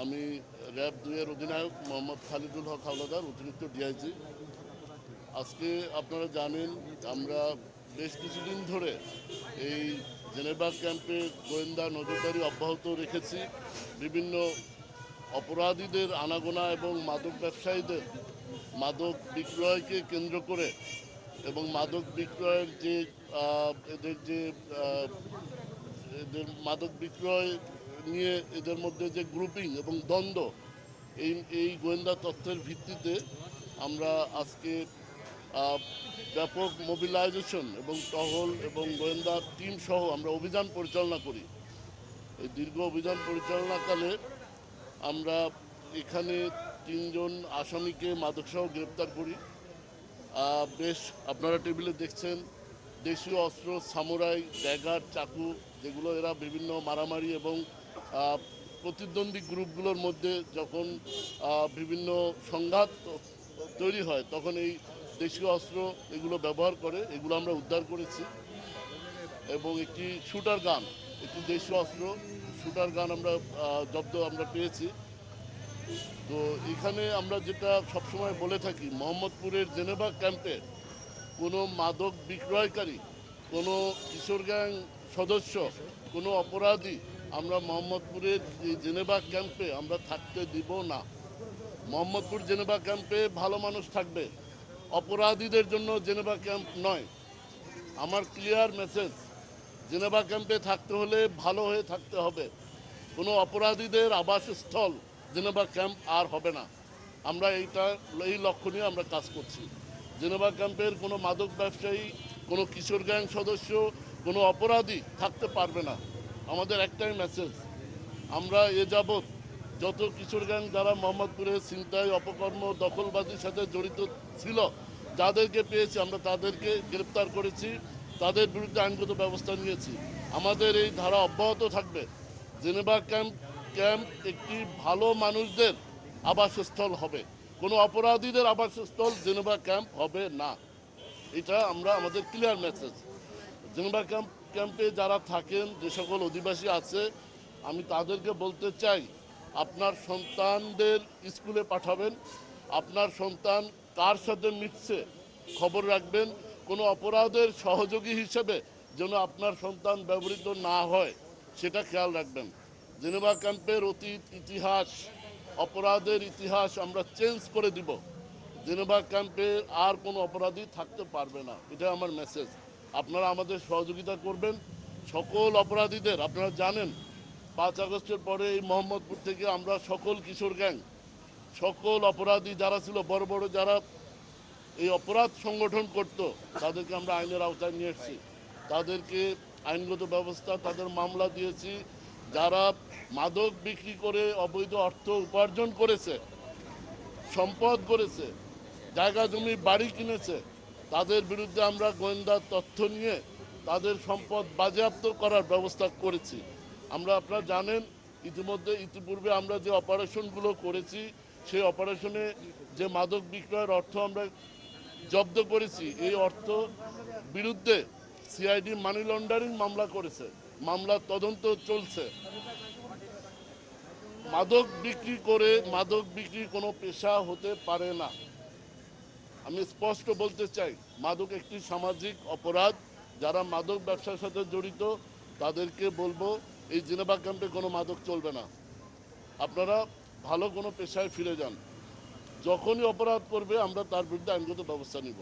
আমি র্যাব 2 এর অধিনায়ক মোহাম্মদ খালিদুল হক হাওলাদার, অতিরিক্ত ডিআইজি। আজকে আপনারা জানেন আমরা বেশ কিছুদিন ধরে এই জেনেভা ক্যাম্পে গোয়েন্দা নজরদারি অব্যাহত রেখেছি। বিভিন্ন অপরাধীদের আনাগোনা এবং মাদক ব্যবসায়ীদের মাদক বিক্রয়কে কেন্দ্র করে এবং মাদক বিক্রয়ের যে এদের মাদক বিক্রয় নিয়ে এদের মধ্যে যে গ্রুপিং এবং দ্বন্দ্ব, এই গোয়েন্দা তথ্যের ভিত্তিতে আমরা আজকে ব্যাপক মোবিলাইজেশন এবং টহল এবং গোয়েন্দা টিম সহ আমরা অভিযান পরিচালনা করি। এই দীর্ঘ অভিযান পরিচালনাকালে আমরা এখানে 3 জন আসামিকে মাদকসহ গ্রেপ্তার করি। বেশ আপনারা টেবিলে দেখছেন দেশীয় অস্ত্র, সামুরাই, ড্যাগার, চাকু, যেগুলো এরা বিভিন্ন মারামারি এবং প্রতিদ্বন্দ্বী গ্রুপগুলোর মধ্যে যখন বিভিন্ন সংঘাত তৈরি হয় তখন এই দেশীয় অস্ত্র এগুলো ব্যবহার করে, এগুলো আমরা উদ্ধার করেছি। এবং একটি শুটার গান, একটি দেশীয় অস্ত্র শুটার গান আমরা পেয়েছি। তো এখানে আমরা যেটা সবসময় বলে থাকি, মোহাম্মদপুরের জেনেভা ক্যাম্পে কোনো মাদক বিক্রয়কারী, কোনো কিশোর গ্যাং সদস্য, কোনো অপরাধী আমরা মোহাম্মদপুরের এই জেনেভা ক্যাম্পে আমরা থাকতে দিব না। মোহাম্মদপুর জেনেভা ক্যাম্পে ভালো মানুষ থাকবে, অপরাধীদের জন্য জেনেভা ক্যাম্প নয়। আমার ক্লিয়ার মেসেজ, জেনেভা ক্যাম্পে থাকতে হলে ভালো হয়ে থাকতে হবে। কোনো অপরাধীদের আবাসস্থল জেনেভা ক্যাম্প আর হবে না। আমরা এই লক্ষ্য নিয়ে আমরা কাজ করছি। জেনেভা ক্যাম্পের কোনো মাদক ব্যবসায়ী, কোনো কিশোর গ্যাং সদস্য, কোনো অপরাধী থাকতে পারবে না। আমাদের একটাই মেসেজ, আমরা যাবৎ যত কিশোর গ্যাং যারা মোহাম্মদপুরে ছিনতাই, অপকর্ম, দখলবাজির সাথে জড়িত ছিল, যাদেরকে পেয়েছি আমরা তাদেরকে গ্রেপ্তার করেছি, তাদের বিরুদ্ধে আইনগত ব্যবস্থা নিয়েছি। আমাদের এই ধারা অব্যাহত থাকবে। জেনেভা ক্যাম্প একটি ভালো মানুষদের আবাসস্থল হবে, কোনো অপরাধীদের আবাসস্থল জেনেভা ক্যাম্প হবে না। এটা আমাদের ক্লিয়ার মেসেজ। জেনেভা ক্যাম্পে যারা থাকেন, যে সকল অধিবাসী আছে, আমি তাদেরকে বলতে চাই, আপনার সন্তানদের স্কুলে পাঠাবেন, আপনার সন্তান কার সাথে মিশছে খবর রাখবেন। কোনো অপরাধের সহযোগী হিসেবে যেন আপনার সন্তান ব্যবহৃত না হয় সেটা খেয়াল রাখবেন। জেনেভা ক্যাম্পের অতীত ইতিহাস, অপরাধের ইতিহাস আমরা চেঞ্জ করে দিব। জেনেভা ক্যাম্পে আর কোনো অপরাধী থাকতে পারবে না, এটা আমার মেসেজ। আপনারা আমাদের সহযোগিতা করবেন। সকল অপরাধীদের, আপনারা জানেন 5 আগস্টের পরে এই মোহাম্মদপুর থেকে আমরা সকল কিশোর গ্যাং, সকল অপরাধী যারা ছিল, বড় বড় যারা এই অপরাধ সংগঠন করত, তাদেরকে আমরা আইনের আওতায় নিয়ে এসেছি। তাদেরকে আইনগত ব্যবস্থা, তাদের মামলা দিয়েছি। যারা মাদক বিক্রি করে অবৈধ অর্থ উপার্জন করেছে, সম্পদ করেছে, জায়গা জমি বাড়ি কিনেছে, তাদের বিরুদ্ধে আমরা গোয়েন্দা তথ্য নিয়ে তাদের সম্পদ বাজেয়াপ্ত করার ব্যবস্থা করেছি। আপনারা জানেন ইতিপূর্বে আমরা যে অপারেশনগুলো করেছি, সেই অপারেশনে যে মাদক বিক্রয়ের অর্থ আমরা জব্দ করেছি, এই অর্থ বিরুদ্ধে সিআইডি মানি লন্ডারিং মামলা করেছে, মামলার তদন্ত চলছে। মাদক বিক্রি কোনো পেশা হতে পারে না। আমি স্পষ্ট বলতে চাই, মাদক একটি সামাজিক অপরাধ। যারা মাদক ব্যবসার সাথে জড়িত তাদেরকে বলবো, এই জেনেভা ক্যাম্পে কোনো মাদক চলবে না। আপনারা ভালো কোনো পেশায় ফিরে যান। যখনই অপরাধ করবে আমরা তার বিরুদ্ধে আইনগত ব্যবস্থা নিব।